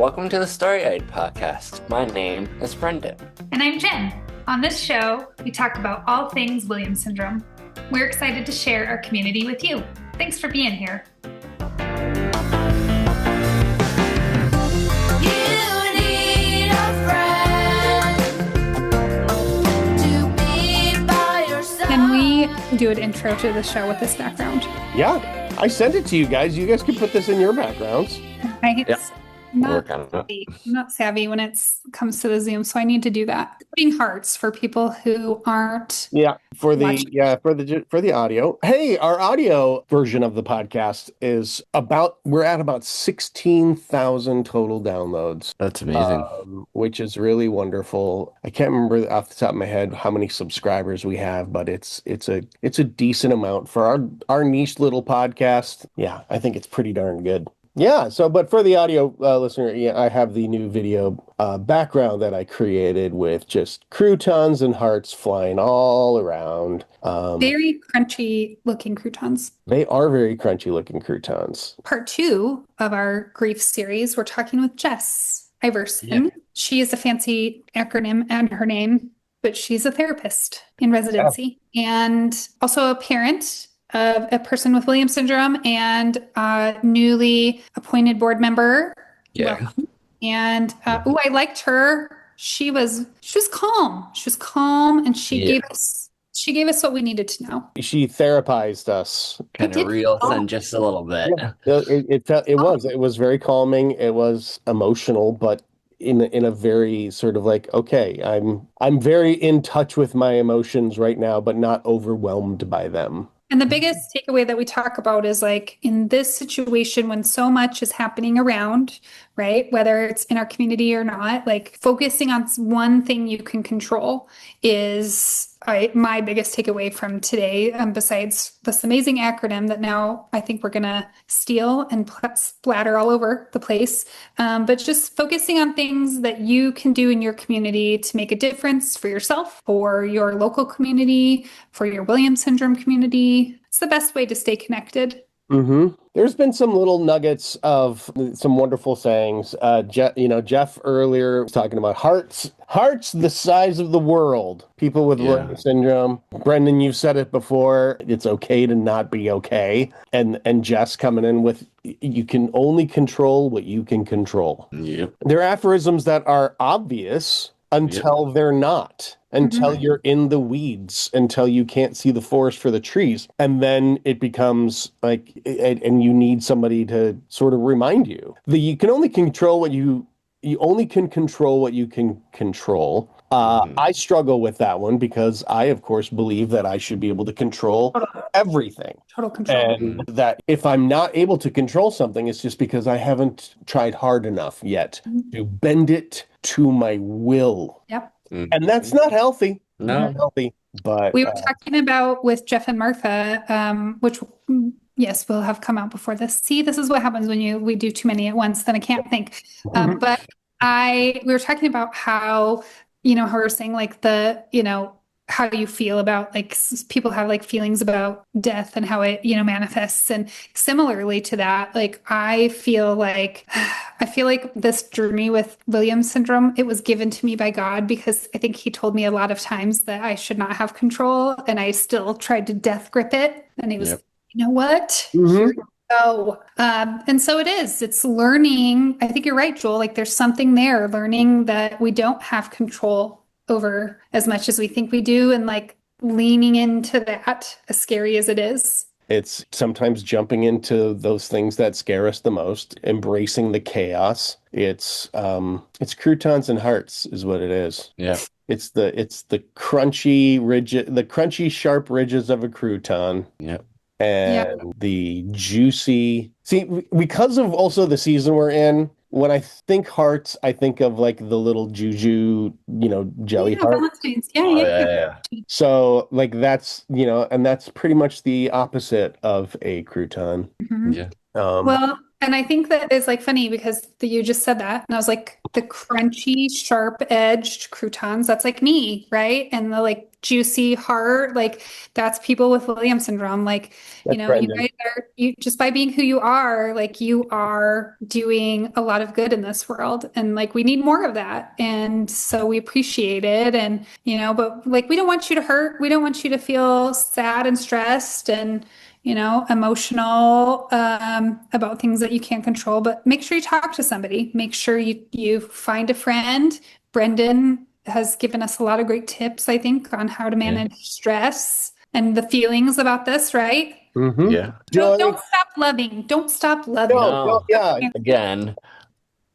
Welcome to the Story-Eyed Podcast. My name is Brendan. And I'm Jen. On this show, we talk about all things Williams syndrome. We're excited to share our community with you. Thanks for being here. Can we do an intro to the show with this background? Yeah, I sent it to you guys. You guys can put this in your backgrounds. I'm not savvy when it comes to the Zoom, so I need to do that. Putting hearts for people who aren't. For the audio. Hey, our audio version of the podcast is we're at about 16,000 total downloads. That's amazing. Which is really wonderful. I can't remember off the top of my head how many subscribers we have, but it's a decent amount for our niche little podcast. Yeah, I think it's pretty darn good. Yeah, but for the audio listener, I have the new video background that I created with just croutons and hearts flying all around. Very crunchy looking croutons. They are very crunchy looking croutons. Part 2 of our grief series, we're talking with Jess Iverson. Yeah. She is a fancy acronym and her name, but she's a therapist in residency and also a parent of a person with Williams syndrome and a newly appointed board member. Yeah. Welcome. And I liked her. She was calm. She was calm, and she gave us what we needed to know. She therapized us. Kind of real in just a little bit. Yeah. It was very calming. It was emotional, but in a very sort of like, okay, I'm very in touch with my emotions right now, but not overwhelmed by them. And the biggest takeaway that we talk about is like in this situation when so much is happening around, right? Whether it's in our community or not, like focusing on one thing you can control is my biggest takeaway from today, besides this amazing acronym that now I think we're going to steal and splatter all over the place. But just focusing on things that you can do in your community to make a difference for yourself, for your local community, for your Williams syndrome community. It's the best way to stay connected. Mm-hmm. There's been some little nuggets of some wonderful sayings. Jeff earlier was talking about hearts the size of the world. People with Williams syndrome. Brendan, you've said it before. It's okay to not be okay. And Jess coming in with, you can only control what you can control. Yep. They're aphorisms that are obvious until they're not. Until you're in the weeds, until you can't see the forest for the trees. And then it becomes like, and you need somebody to sort of remind you that you can only control what you only can control what you can control. I struggle with that one because I, of course, believe that I should be able to control everything. Total control. And that if I'm not able to control something, it's just because I haven't tried hard enough yet to bend it to my will. Yep. And that's not healthy. No. Not healthy. But we were talking about with Jeff and Martha, which yes, will have come out before this. See, this is what happens when we do too many at once, then I can't think. But we were talking about how how we're saying like how you feel about like people have like feelings about death and how it manifests, and similarly to that, like I feel like this journey with Williams syndrome, it was given to me by God because I think he told me a lot of times that I should not have control, and I still tried to death grip it, and he was you know what, here you go. And so it's learning. I think you're right, Joel, like there's something there, learning that we don't have control over as much as we think we do, and like leaning into that, as scary as it is. It's sometimes jumping into those things that scare us the most, embracing the chaos. It's croutons and hearts is what it is. Yeah. It's the crunchy, sharp ridges of a crouton. Yeah. And the juicy, because of also the season we're in, when I think hearts, I think of like the little juju, jelly heart. Yeah. So like that's, and that's pretty much the opposite of a crouton. Mm-hmm. Yeah. Well, and I think that is like funny because you just said that, and I was like, the crunchy, sharp-edged croutons, that's like me, right? And the like juicy heart. Like that's people with Williams syndrome. Like, That's you Brendan. guys are, you just by being who you are, like you are doing a lot of good in this world. And like we need more of that. And so we appreciate it. And, but like we don't want you to hurt. We don't want you to feel sad and stressed and emotional about things that you can't control, but make sure you talk to somebody. Make sure you find a friend. Brendan has given us a lot of great tips, I think, on how to manage stress and the feelings about this, right? Mm-hmm. Yeah. Don't stop loving. Don't stop loving. No, yeah. Again,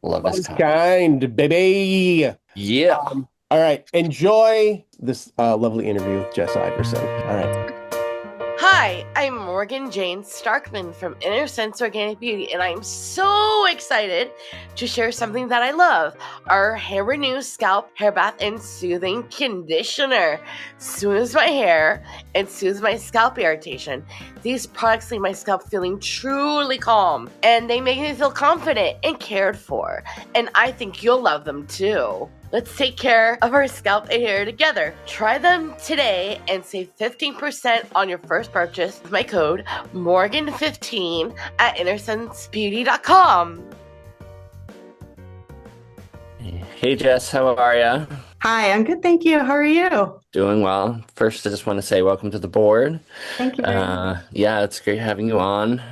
love is kind, baby. Yeah. All right. Enjoy this lovely interview with Jess Iverson. All right. Hi, I'm Morgan Jane Starkman from Inner Sense Organic Beauty, and I'm so excited to share something that I love, our Hair Renew Scalp Hair Bath and Soothing Conditioner. Soothes my hair and soothes my scalp irritation. These products leave my scalp feeling truly calm, and they make me feel confident and cared for, and I think you'll love them too. Let's take care of our scalp and hair together. Try them today and save 15% on your first purchase with my code Morgan15 at InnerSenseBeauty.com. Hey, Jess, how are ya? Hi, I'm good, thank you. How are you? Doing well. First, I just want to say welcome to the board. Thank you very much. Yeah, it's great having you on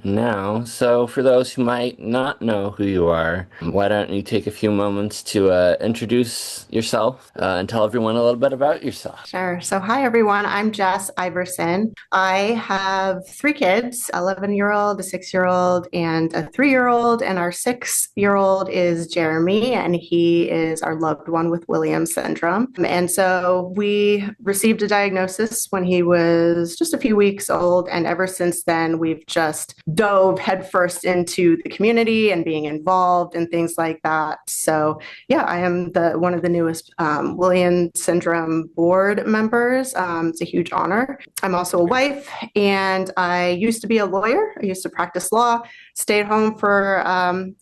now. So for those who might not know who you are, why don't you take a few moments to introduce yourself and tell everyone a little bit about yourself. Sure. So, hi, everyone. I'm Jess Iverson. I have 3 kids, 11-year-old, a 6-year-old, and a 3-year-old. And our 6-year-old is Jeremy, and he is our loved one with Williams syndrome. And so we received a diagnosis when he was just a few weeks old. And ever since then, we've just dove headfirst into the community and being involved and things like that. So yeah, I am one of the newest Williams syndrome board members. It's a huge honor. I'm also a wife, and I used to be a lawyer. I used to practice law, stayed home for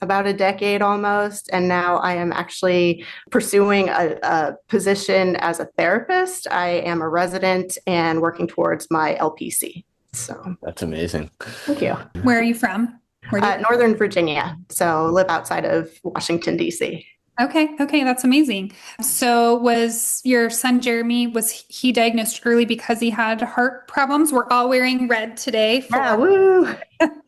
about a decade almost, and now I am actually pursuing a position as a therapist. I am a resident and working towards my LPC. So That's amazing. thank you. Where are you from? Northern Virginia. So live outside of Washington, D.C. Okay, that's amazing. So was your son Jeremy, was he diagnosed early because he had heart problems? We're all wearing red today. Yeah, woo.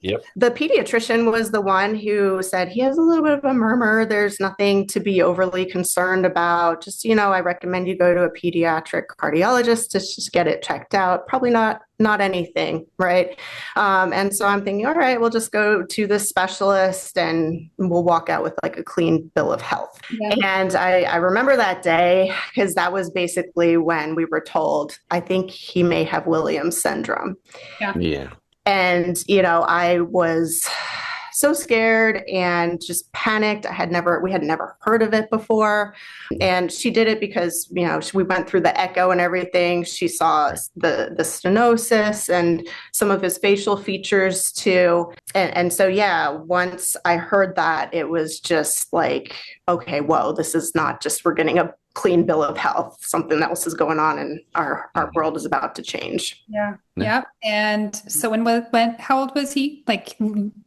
Yep. The pediatrician was the one who said he has a little bit of a murmur. There's nothing to be overly concerned about. Just, I recommend you go to a pediatric cardiologist to just get it checked out. Probably not anything, right? And so I'm thinking, all right, we'll just go to the specialist and we'll walk out with like a clean bill of health. Yeah. And I remember that day because that was basically when we were told, I think he may have Williams syndrome. Yeah. And, I was so scared and just panicked. We had never heard of it before. And she did it because, we went through the echo and everything. She saw the stenosis and some of his facial features too. And so, yeah, once I heard that, it was just like, okay, whoa, this is not just we're getting a clean bill of health. Something else is going on and our world is about to change. Yeah. And so how old was he? Like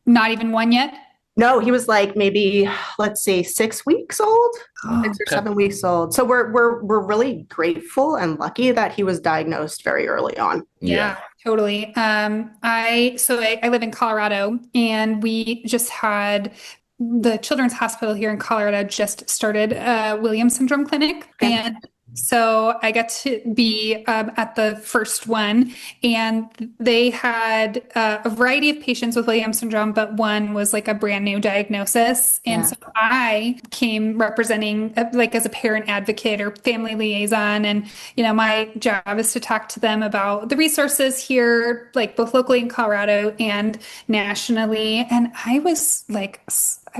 not even 1 yet? No, he was like maybe, let's say 6 weeks old, 6 or 7 weeks old. So we're really grateful and lucky that he was diagnosed very early on. Yeah, totally. I live in Colorado, and we just had the Children's Hospital here in Colorado just started a Williams syndrome clinic. And so I got to be at the first one, and they had a variety of patients with Williams syndrome, but one was like a brand new diagnosis. And so I came representing like as a parent advocate or family liaison. And, my job is to talk to them about the resources here, like both locally in Colorado and nationally. And I was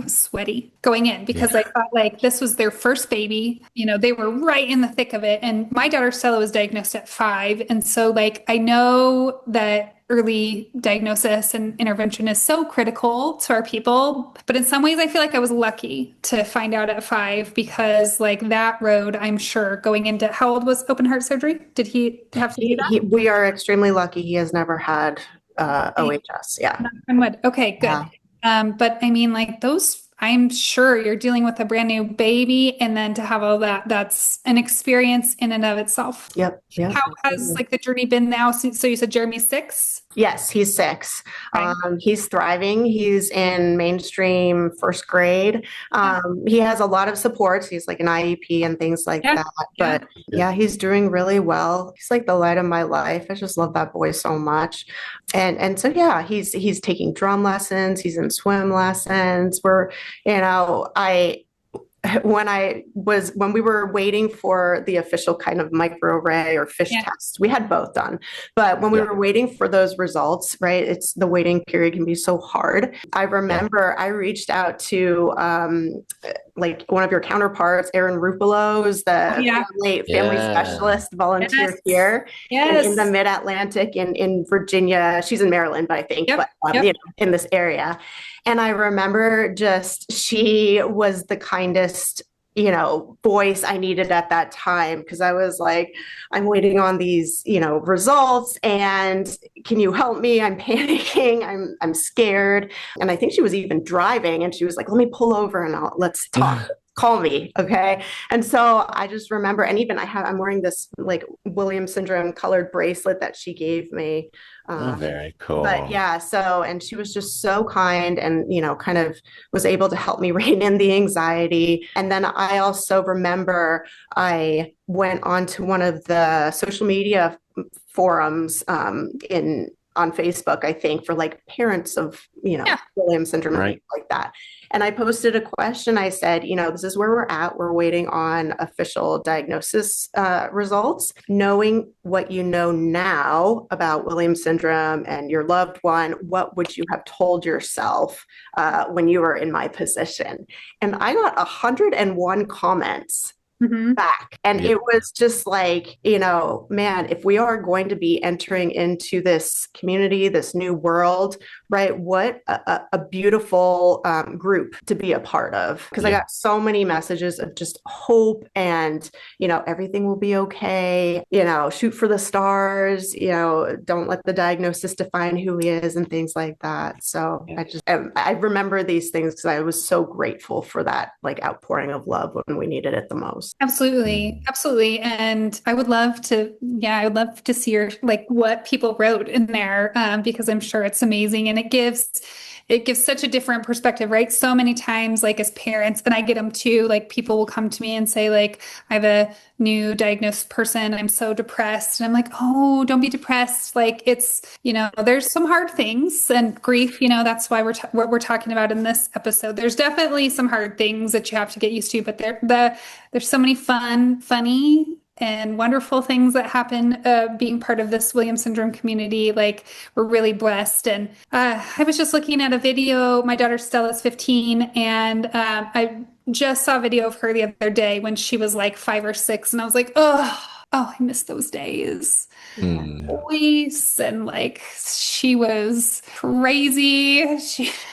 sweaty going in because I thought like this was their first baby. They were right in the thick of it. And my daughter Stella was diagnosed at 5. And so like, I know that early diagnosis and intervention is so critical to our people. But in some ways, I feel like I was lucky to find out at 5 because, like, that road, I'm sure going into how old was open heart surgery? Did he have to do that? We are extremely lucky. He has never had OHS. Yeah. Knock on wood. Okay, good. But I mean, like those, I'm sure you're dealing with a brand new baby, and then to have all that, that's an experience in and of itself. Yep. How has like the journey been now? So you said Jeremy's 6? Yes, he's 6. Okay. He's thriving. He's in mainstream first grade. He has a lot of supports. He's like an IEP and things like that. But yeah, he's doing really well. He's like the light of my life. I just love that boy so much. And so yeah, he's taking drum lessons. He's in swim lessons. When we were waiting for the official kind of microarray or fish test, we had both done. But when we were waiting for those results, right, it's the waiting period can be so hard. I remember I reached out to like one of your counterparts, Erin Rupolo, who's the family specialist volunteer here in the Mid-Atlantic in Virginia. She's in Maryland, but I think, in this area. And I remember she was the kindest, voice I needed at that time, because I was like, I'm waiting on these, results, and can you help me? I'm panicking. I'm scared. And I think she was even driving, and she was like, let me pull over and let's talk. Call me. Okay. And so I just remember, and even I'm wearing this like Williams syndrome colored bracelet that she gave me. Very cool. But yeah, and she was just so kind and, kind of was able to help me rein in the anxiety. And then I also remember I went onto one of the social media forums on Facebook, I think, for like parents of, Williams syndrome and things like that. And I posted a question. I said, this is where we're at. We're waiting on official diagnosis results. Knowing what you know now about Williams syndrome and your loved one, what would you have told yourself when you were in my position? And I got 101 comments back. And it was just like, man, if we are going to be entering into this community, this new world, right? What a beautiful group to be a part of. Because I got so many messages of just hope and, everything will be okay. Shoot for the stars, don't let the diagnosis define who he is and things like that. So I remember these things because I was so grateful for that like outpouring of love when we needed it the most. Absolutely. Absolutely. And I would love to see your, like what people wrote in there, because I'm sure it's amazing. And it gives such a different perspective, right? So many times, like as parents, and I get them too, like people will come to me and say like, I have a new diagnosed person. I'm so depressed. And I'm like, oh, don't be depressed. Like it's, there's some hard things and grief, that's why what we're talking about in this episode. There's definitely some hard things that you have to get used to, but there's so many funny and wonderful things that happen being part of this Williams syndrome community. Like we're really blessed. And I was just looking at a video. My daughter Stella's 15, and I just saw a video of her the other day when she was like 5 or 6, and I was like, oh, I miss those days. Voice, and like she was crazy.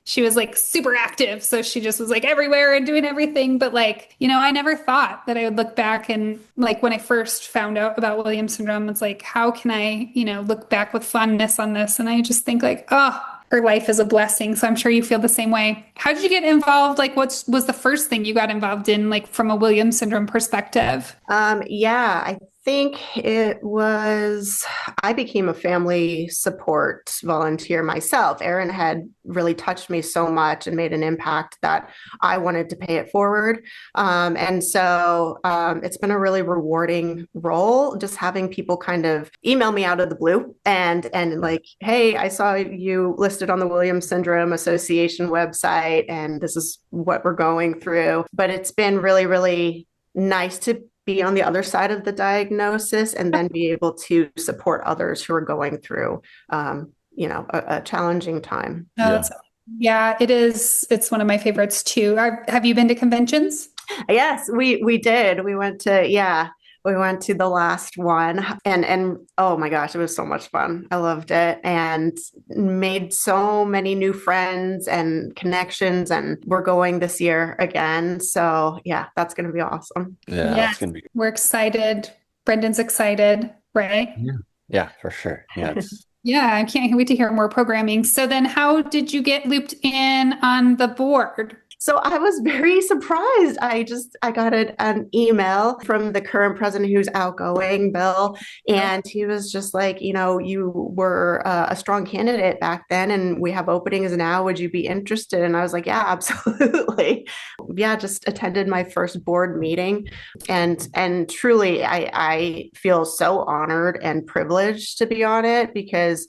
She was like super active, so she just was like everywhere and doing everything. But like, I never thought that I would look back and like when I first found out about Williams syndrome, it's like, how can I, look back with fondness on this? And I just think like, her life is a blessing. So I'm sure you feel the same way. How did you get involved? Like what was the first thing you got involved in, like from a Williams syndrome perspective? I think I became a family support volunteer myself. Erin had really touched me so much and made an impact that I wanted to pay it forward. And so it's been a really rewarding role, just having people kind of email me out of the blue and like, hey, I saw you listed on the Williams Syndrome Association website, and this is what we're going through. But it's been really, really nice to be on the other side of the diagnosis and then be able to support others who are going through, a challenging time. It is. It's one of my favorites too. Have you been to conventions? Yes, we did. We went to, We went to the last one and oh my gosh, it was so much fun. I loved it and made so many new friends and connections, and we're going this year again. So yeah, that's going to be awesome. Yeah, Yes, it's gonna be. we're excited. Brendan's excited, right? Yeah, yeah, for sure. Yeah, it's Yeah, I can't wait to hear more programming. So then how did you get looped in on the board? So I was very surprised. I got an email from the current president who's outgoing, Bill, and he was just like, you were a strong candidate back then, and we have openings now. Would you be interested? And I was like, yeah, absolutely. Yeah, just attended my first board meeting, and truly, I feel so honored and privileged to be on it because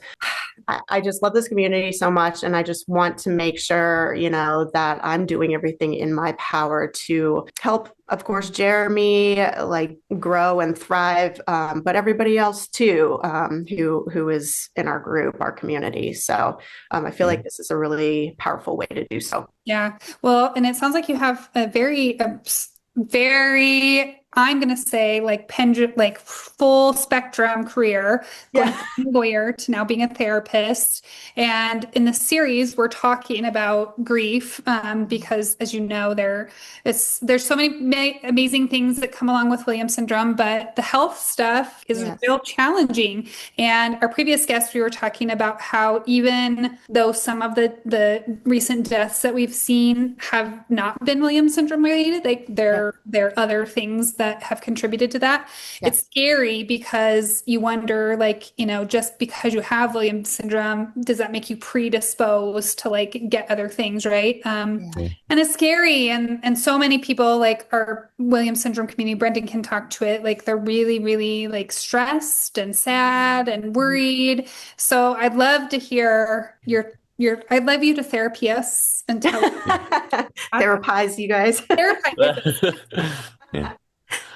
I just love this community so much, and I just want to make sure, that I'm doing everything in my power to help, of course, Jeremy like grow and thrive, but everybody else too, who is in our group, our community. So I feel like this is a really powerful way to do so. Yeah. Well, and it sounds like you have a very, I'm going to say like full spectrum career, going Yeah. from a lawyer to now being a therapist. And in the series, we're talking about grief, because as you know, there's so many amazing things that come along with Williams syndrome, but the health stuff is Yes. real challenging. And our previous guest, we were talking about how even though some of the recent deaths that we've seen have not been Williams syndrome related, like there are other things that have contributed to that. Yeah. It's scary because you wonder, like, just because you have Williams syndrome, does that make you predisposed to like get other things, right? And it's scary, and so many people like our Williams syndrome community, Brendan can talk to it, like they're really, really like stressed and sad and worried. So I'd love to hear I'd love you to therapy us and tell Therapize you guys. yeah.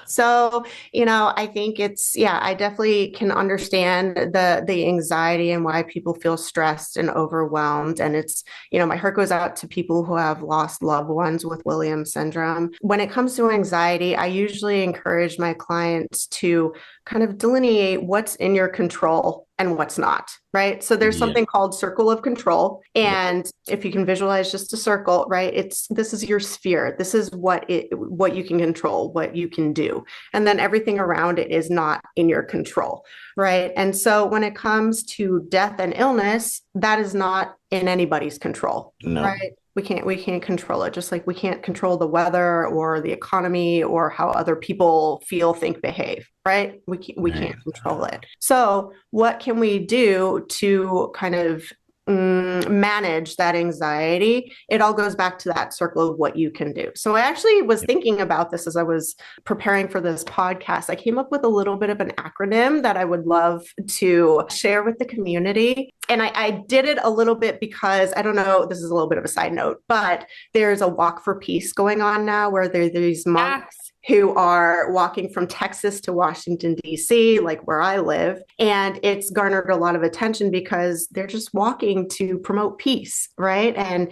So, I think I definitely can understand the anxiety and why people feel stressed and overwhelmed. And it's, my heart goes out to people who have lost loved ones with Williams syndrome. When it comes to anxiety, I usually encourage my clients to kind of delineate what's in your control and what's not, right? So there's something called circle of control. And if you can visualize just a circle, right? This is your sphere. This is what you can control, what you can do. And then everything around it is not in your control, right? And so when it comes to death and illness, that is not in anybody's control, right? We can't control it, just like we can't control the weather or the economy or how other people feel, think, behave, right? We can't control it. So what can we do to kind of manage that anxiety? It all goes back to that circle of what you can do. So I actually was thinking about this as I was preparing for this podcast. I came up with a little bit of an acronym that I would love to share with the community. And I did it a little bit because I don't know, this is a little bit of a side note, but there's a walk for peace going on now where there's these monks who are walking from Texas to Washington, D.C., like where I live. And it's garnered a lot of attention because they're just walking to promote peace, right? And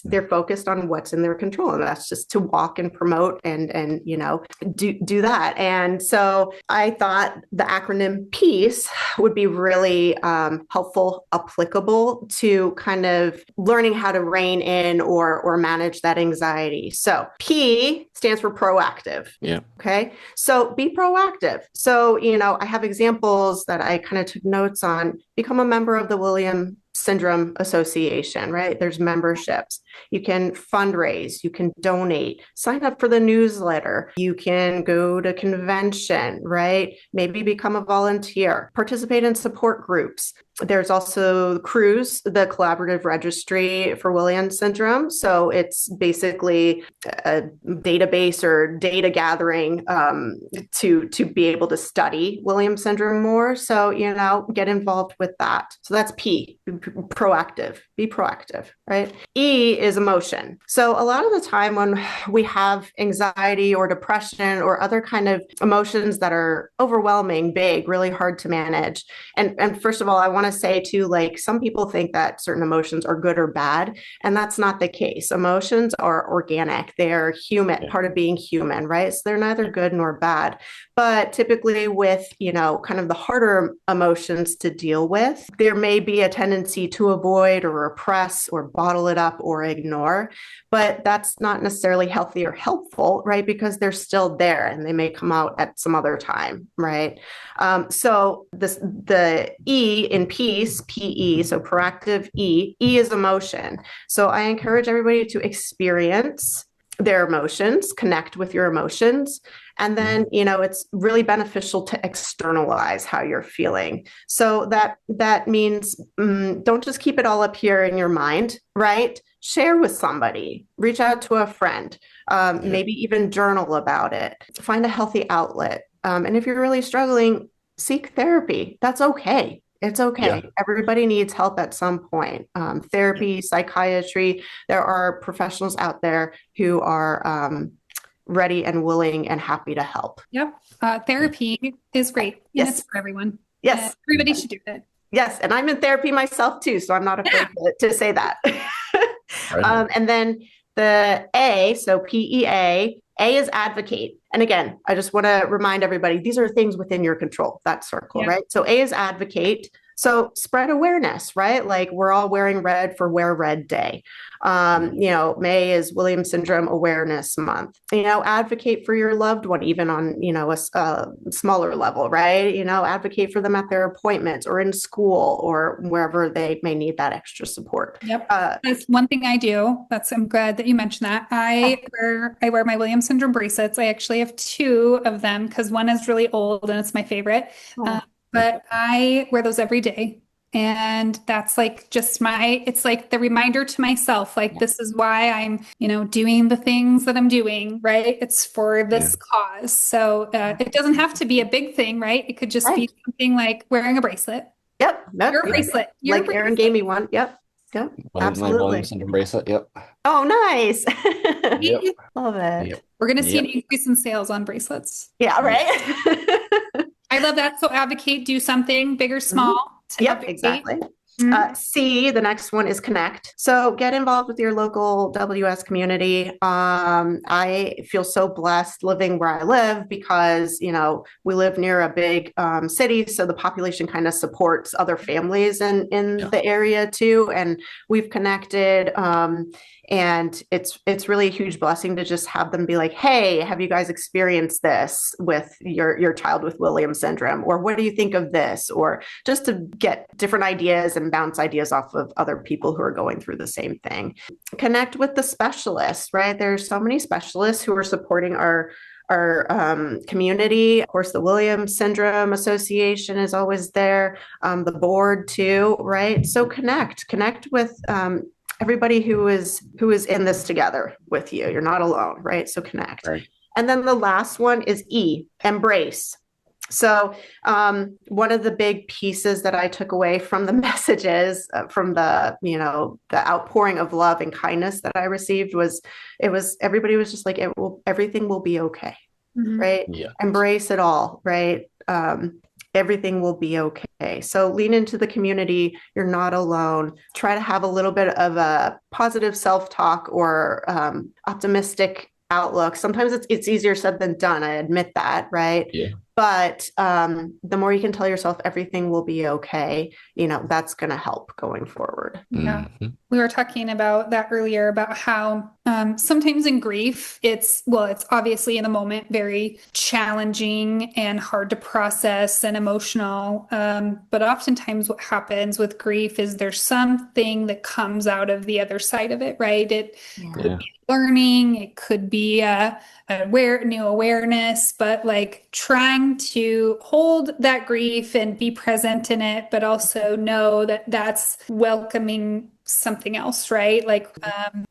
they're focused on what's in their control. And that's just to walk and promote and do that. And so I thought the acronym PEACE would be really helpful, applicable to kind of learning how to rein in or manage that anxiety. So P stands for proactive. Yeah. Okay. So be proactive. So, I have examples that I kind of took notes on. Become a member of the Williams Syndrome Association, right? There's memberships. You can fundraise, you can donate, sign up for the newsletter, you can go to convention, right? Maybe become a volunteer, participate in support groups. There's also CRUISE, the Collaborative Registry for Williams Syndrome. So it's basically a database or data gathering to be able to study Williams Syndrome more. So, get involved with that. So that's P, proactive, be proactive, right? E is emotion. So a lot of the time when we have anxiety or depression or other kind of emotions that are overwhelming, big, really hard to manage. And first of all, I want to say too, like some people think that certain emotions are good or bad, and that's not the case. Emotions are organic. They're human, part of being human, right? So they're neither good nor bad. But typically with, kind of the harder emotions to deal with, there may be a tendency to avoid or repress or bottle it up or ignore, but that's not necessarily healthy or helpful, right? Because they're still there and they may come out at some other time, right? So the E in peace, PE, so proactive E is emotion. So I encourage everybody to experience their emotions, connect with your emotions. And then, it's really beneficial to externalize how you're feeling. So that means don't just keep it all up here in your mind, right? Share with somebody, reach out to a friend, maybe even journal about it, find a healthy outlet. And if you're really struggling, seek therapy. That's okay. It's okay. Yeah. Everybody needs help at some point. Therapy, psychiatry, there are professionals out there who are ready and willing and happy to help. Yep. Therapy is great. Yes. And it's for everyone. Yes. Everybody should do it. Yes. And I'm in therapy myself too, so I'm not afraid to say that. Right. And then the A, so PEA, A is advocate. And again, I just want to remind everybody, these are things within your control, that circle, right? So A is advocate. So spread awareness, right? Like we're all wearing red for Wear Red Day. May is Williams Syndrome Awareness Month. Advocate for your loved one, even on, a smaller level, right? Advocate for them at their appointments or in school or wherever they may need that extra support. Yep. That's one thing I do. I'm glad that you mentioned that. I wear my Williams syndrome bracelets. I actually have two of them because one is really old and it's my favorite. But I wear those every day. And that's like it's like the reminder to myself, like, this is why I'm, doing the things that I'm doing, right? It's for this cause. So it doesn't have to be a big thing, right? It could just be something like wearing a bracelet. Yep. Your bracelet. Like Aaron gave me one. Yep. My Williams syndrome bracelet. Yep. Oh, nice. Yep. Love it. Yep. We're going to see an increase in sales on bracelets. Yeah, right. I love that. So advocate, do something big or small. Yep, exactly. C, the next one is connect. So get involved with your local WS community. I feel so blessed living where I live because, we live near a big city. So the population kind of supports other families in the area too. And we've connected. And it's really a huge blessing to just have them be like, hey, have you guys experienced this with your child with Williams syndrome? Or what do you think of this? Or just to get different ideas and bounce ideas off of other people who are going through the same thing. Connect with the specialists, right? There's so many specialists who are supporting our community. Of course, the Williams Syndrome Association is always there. The board too, right? So connect with everybody who is in this together with you. You're not alone, right? So connect. Right. And then the last one is E, embrace. So one of the big pieces that I took away from the messages from the outpouring of love and kindness that I received was everybody was just like, everything will be okay. Right? Yeah. Embrace it all, right? Everything will be okay. So lean into the community. You're not alone. Try to have a little bit of a positive self-talk or optimistic outlook. Sometimes it's easier said than done. I admit that, right? Yeah. But the more you can tell yourself everything will be okay, that's going to help going forward. Yeah. We were talking about that earlier about how sometimes in grief, it's obviously in the moment very challenging and hard to process and emotional. But oftentimes what happens with grief is there's something that comes out of the other side of it, right? It could be learning, it could be new awareness, but like trying to hold that grief and be present in it, but also know that that's welcoming something else, right? Like,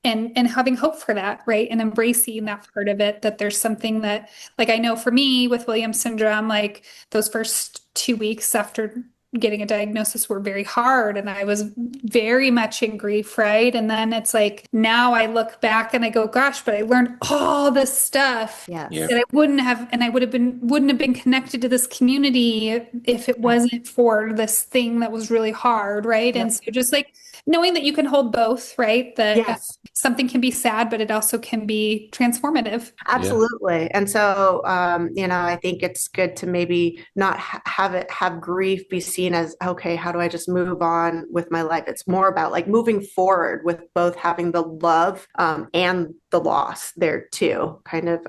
and having hope for that, right? And embracing that part of it, that there's something that, like, I know for me with Williams syndrome, like those first 2 weeks after getting a diagnosis were very hard and I was very much in grief, right? And then it's like now I look back and I go, gosh, but I learned all this stuff Yes. Yeah. that I wouldn't have, and I wouldn't have been connected to this community if it wasn't for this thing that was really hard, right? Yep. And so just like knowing that you can hold both, right? That Yes. something can be sad, but it also can be transformative. Absolutely. And so, I think it's good to maybe not have grief be seen as, okay, how do I just move on with my life? It's more about like moving forward with both having the love, and the loss there too, kind of,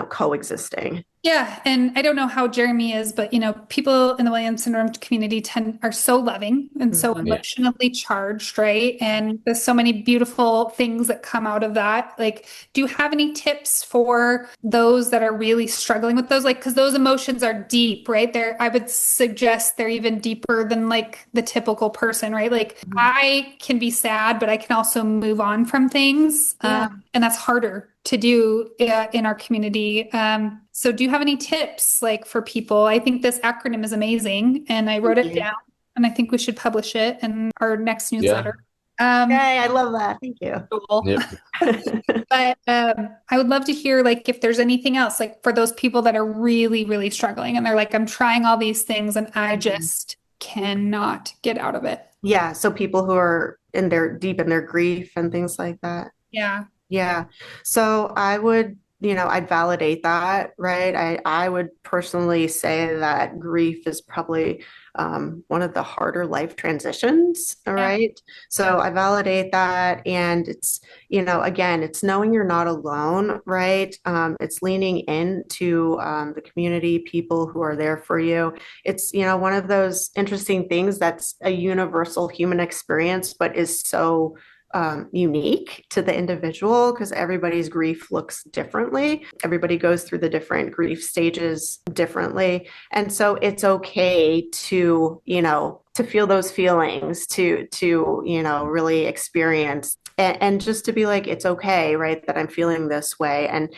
coexisting. Yeah, and I don't know how Jeremy is, but people in the Williams syndrome community are so loving and so Mhm. Yeah. emotionally charged, right? And there's so many beautiful things that come out of that. Like, do you have any tips for those that are really struggling with those? Like, because those emotions are deep, right? I would suggest they're even deeper than like the typical person, right? Like, I can be sad, but I can also move on from things. Yeah. And that's harder to do in our community. So do you have any tips like for people? I think this acronym is amazing and I wrote Thank it you. down and I think we should publish it in our next newsletter. Yay, I love that. Thank you. Cool. Yep. But I would love to hear like if there's anything else like for those people that are really, really struggling and they're like, I'm trying all these things and I just cannot get out of it. Yeah. So people who are deep in their grief and things like that. Yeah. Yeah. So I would, I'd validate that, right? I would personally say that grief is probably one of the harder life transitions, all right? So I validate that. And it's, again, it's knowing you're not alone, right? It's leaning into the community, people who are there for you. It's, one of those interesting things that's a universal human experience, but is so unique to the individual because everybody's grief looks differently. Everybody goes through the different grief stages differently. And so it's okay to, to feel those feelings, to really experience and just to be like, it's okay, right, that I'm feeling this way. And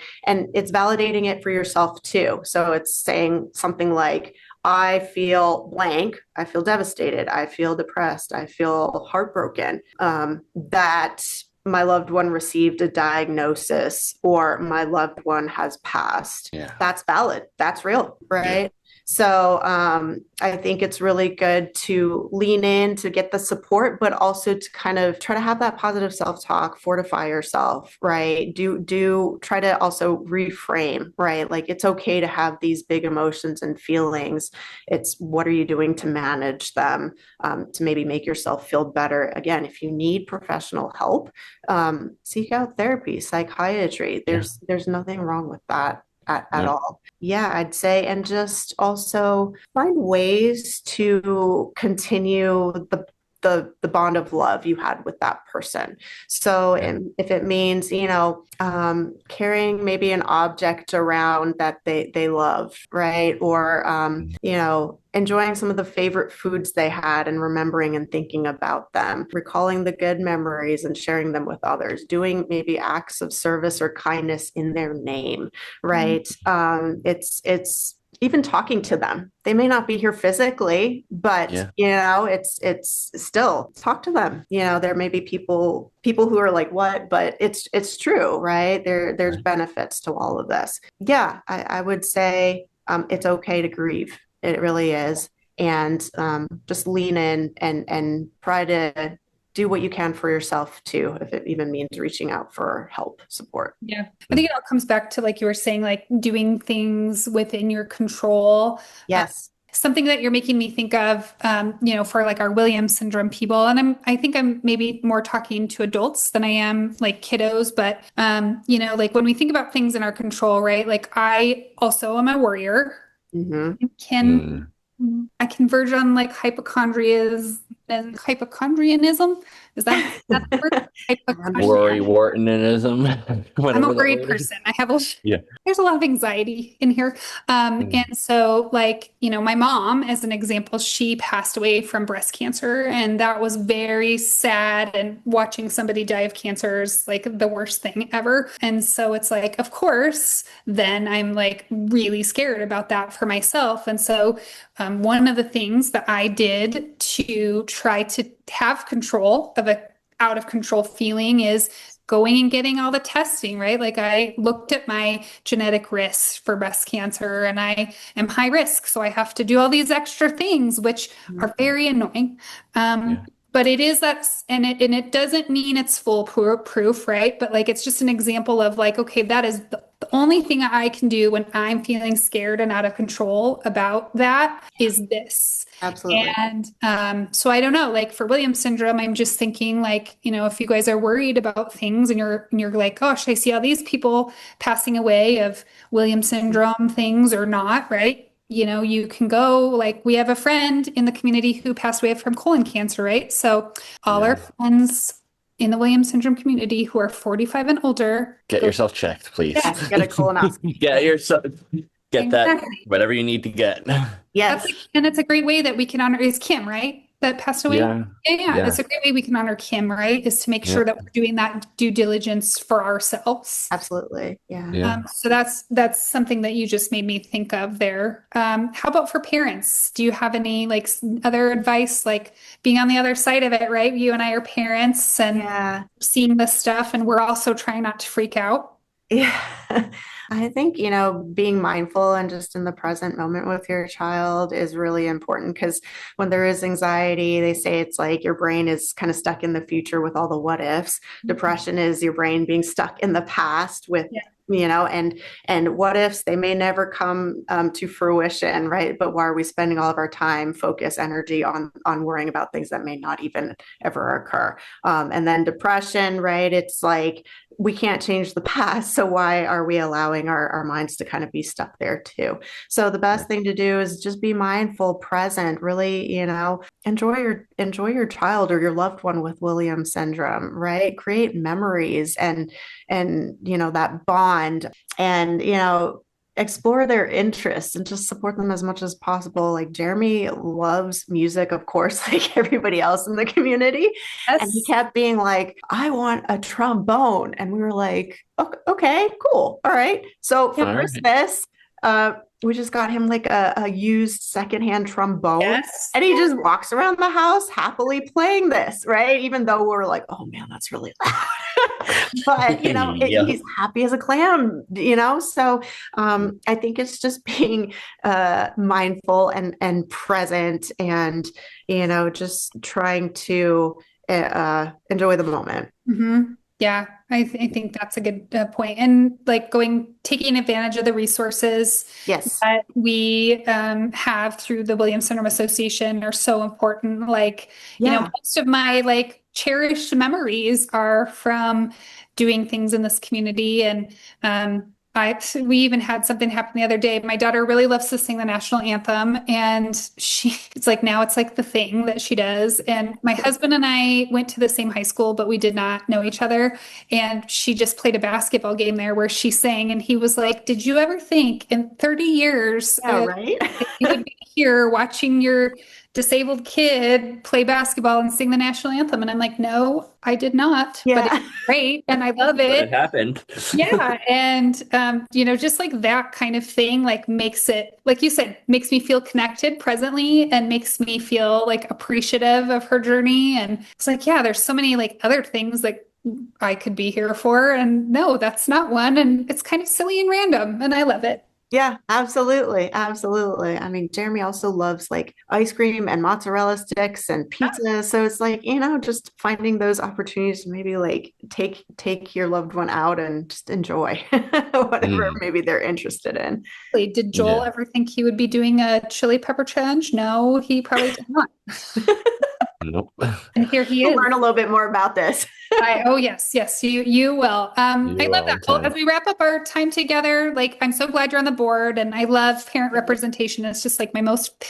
it's validating it for yourself too. So it's saying something like, I feel blank. I feel devastated. I feel depressed. I feel heartbroken that my loved one received a diagnosis or my loved one has passed. Yeah. That's valid. That's real, right? Yeah. So I think it's really good to lean in to get the support, but also to kind of try to have that positive self-talk, fortify yourself, right? Do try to also reframe, right? Like it's okay to have these big emotions and feelings. It's what are you doing to manage them, to maybe make yourself feel better. Again, if you need professional help, seek out therapy, psychiatry. There's nothing wrong with that. At all. Yeah, I'd say, and just also find ways to continue the bond of love you had with that person. So if it means, carrying maybe an object around that they love, right? Or, enjoying some of the favorite foods they had and remembering and thinking about them, recalling the good memories and sharing them with others, doing maybe acts of service or kindness in their name, right? It's even talking to them. They may not be here physically, but it's still talk to them. There may be people who are like, what? But it's true, right? There's benefits to all of this. Yeah, I would say it's okay to grieve. It really is. And just lean in and try to do what you can for yourself too, if it even means reaching out for help, support. Yeah. I think it all comes back to, like you were saying, like doing things within your control. Yes. Something that you're making me think of, for like our Williams syndrome people. And I think I'm maybe more talking to adults than I am like kiddos, but, like when we think about things in our control, right? Like I also am a worrier. Mm-hmm. I can verge on like hypochondria's and hypochondrianism. Is that the word? Worry Hypochondria. Whartonism, I'm whatever a that worried word is. person. I have a Yeah. there's a lot of anxiety in here. And so like, my mom, as an example, she passed away from breast cancer, and that was very sad. And watching somebody die of cancer is like the worst thing ever. And so it's like, of course, then I'm like really scared about that for myself. And so one of the things that I did to try to have control of a out of control feeling is going and getting all the testing, right? Like I looked at my genetic risks for breast cancer, and I am high risk. So I have to do all these extra things, which are very annoying. Yeah. But it is that, and it doesn't mean it's foolproof, right? But like it's just an example of like, okay, that is the only thing I can do when I'm feeling scared and out of control about that is this. Absolutely. And so I don't know, like for Williams syndrome, I'm just thinking like, if you guys are worried about things and you're like, gosh, I see all these people passing away of Williams syndrome things or not, right? You can go, like we have a friend in the community who passed away from colon cancer, right? So all our Yeah. friends in the Williams syndrome community who are 45 and older, Get go yourself checked, please. Yes, get a colonoscopy. Get that, exactly. whatever you need to get. Yes. And it's a great way that we can honor is Kim, right? That passed away. Yeah. Yeah. Yeah. It's a great way we can honor Kim, right? Is to make sure Yeah. that we're doing that due diligence for ourselves. Absolutely. Yeah. Yeah. So that's something that you just made me think of there. How about for parents? Do you have any like other advice, like being on the other side of it, right? You and I are parents and Yeah. seeing this stuff, and we're also trying not to freak out. Yeah. I think, being mindful and just in the present moment with your child is really important because when there is anxiety, they say it's like your brain is kind of stuck in the future with all the what ifs. Depression is your brain being stuck in the past with and what ifs, they may never come to fruition, right? But why are we spending all of our time, focus, energy on worrying about things that may not even ever occur? And then depression, right? It's like we can't change the past, so why are we allowing our minds to kind of be stuck there too? So the best thing to do is just be mindful, present, really, enjoy your child or your loved one with Williams syndrome, right? Create memories and that bond and explore their interests and just support them as much as possible. Like Jeremy loves music, of course, like everybody else in the community. Yes. And he kept being like, I want a trombone. And we were like, okay, cool. All right. So for All right. Christmas, we just got him like a used secondhand trombone. Yes. And he just walks around the house happily playing this, right? Even though we're like, oh man, that's really loud. But Yeah. he's happy as a clam, so I think it's just being mindful and present and just trying to enjoy the moment. Mm-hmm. Yeah, I think that's a good point. And like taking advantage of the resources Yes. that we have through the Williams Syndrome Association are so important. Like, most of my like cherished memories are from doing things in this community. And we even had something happen the other day. My daughter really loves to sing the national anthem, and it's like now it's like the thing that she does. And my husband and I went to the same high school, but we did not know each other. And she just played a basketball game there where she sang, and he was like, "Did you ever think in 30 years, Right? you would be here watching your disabled kid play basketball and sing the national anthem?" And I'm like, "No, I did not, but it's great. And I love But it." it happened. Yeah. And, just like that kind of thing, like makes it, like you said, makes me feel connected presently and makes me feel like appreciative of her journey. And it's like, yeah, there's so many like other things that I could be here for. And no, that's not one. And it's kind of silly and random. And I love it. Yeah, absolutely. Absolutely. I mean, Jeremy also loves like ice cream and mozzarella sticks and pizza. So it's like, just finding those opportunities to maybe like take your loved one out and just enjoy whatever maybe they're interested in. Did Joel ever think he would be doing a chili pepper challenge? No, he probably did not. Nope. And here he is. Learn a little bit more about this. Oh yes, you will. I love that. Well, anytime. as we wrap up our time together, like I'm so glad you're on the board, and I love parent representation. It's just like my most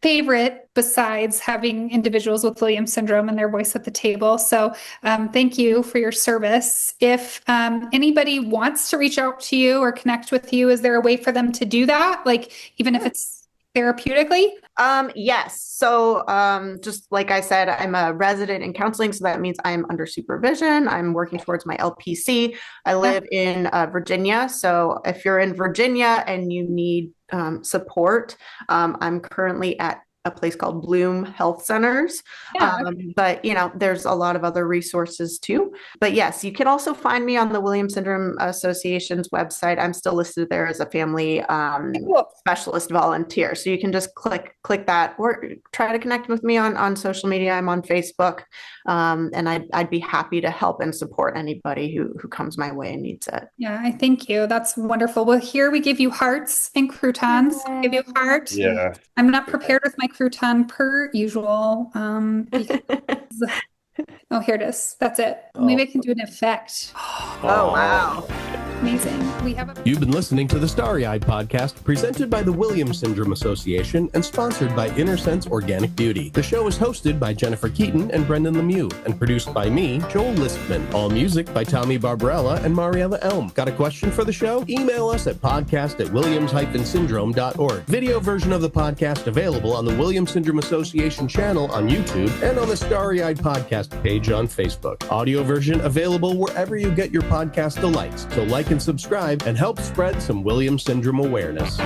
favorite besides having individuals with Williams syndrome and their voice at the table. So thank you for your service. If anybody wants to reach out to you or connect with you, is there a way for them to do that? Like, even if it's therapeutically? Yes. So just like I said, I'm a resident in counseling. So that means I'm under supervision. I'm working towards my LPC. I live in Virginia. So if you're in Virginia and you need support, I'm currently at a place called Bloom Health Centers. Yeah. But, there's a lot of other resources too. But yes, you can also find me on the Williams Syndrome Association's website. I'm still listed there as a family specialist volunteer. So you can just click that or try to connect with me on social media. I'm on Facebook. And I'd be happy to help and support anybody who comes my way and needs it. Yeah, I thank you. That's wonderful. Well, here we give you hearts and croutons. Give you a heart. Yeah. I'm not prepared with my crouton per usual. Oh, here it is. That's it. Maybe I can do an effect. Oh, wow. Amazing. You've been listening to the Starry Eyed podcast presented by the Williams Syndrome Association and sponsored by InnerSense Organic Beauty. The show is hosted by Jennifer Keaton and Brendan Lemieux and produced by me, Joel Listman. All music by Tommy Barbarella and Mariella Elm. Got a question for the show? Email us at podcast@williams-syndrome.org. Video version of the podcast available on the Williams Syndrome Association channel on YouTube and on the Starry Eyed podcast page on Facebook. Audio version available wherever you get your podcast delights. So like and subscribe and help spread some Williams syndrome awareness.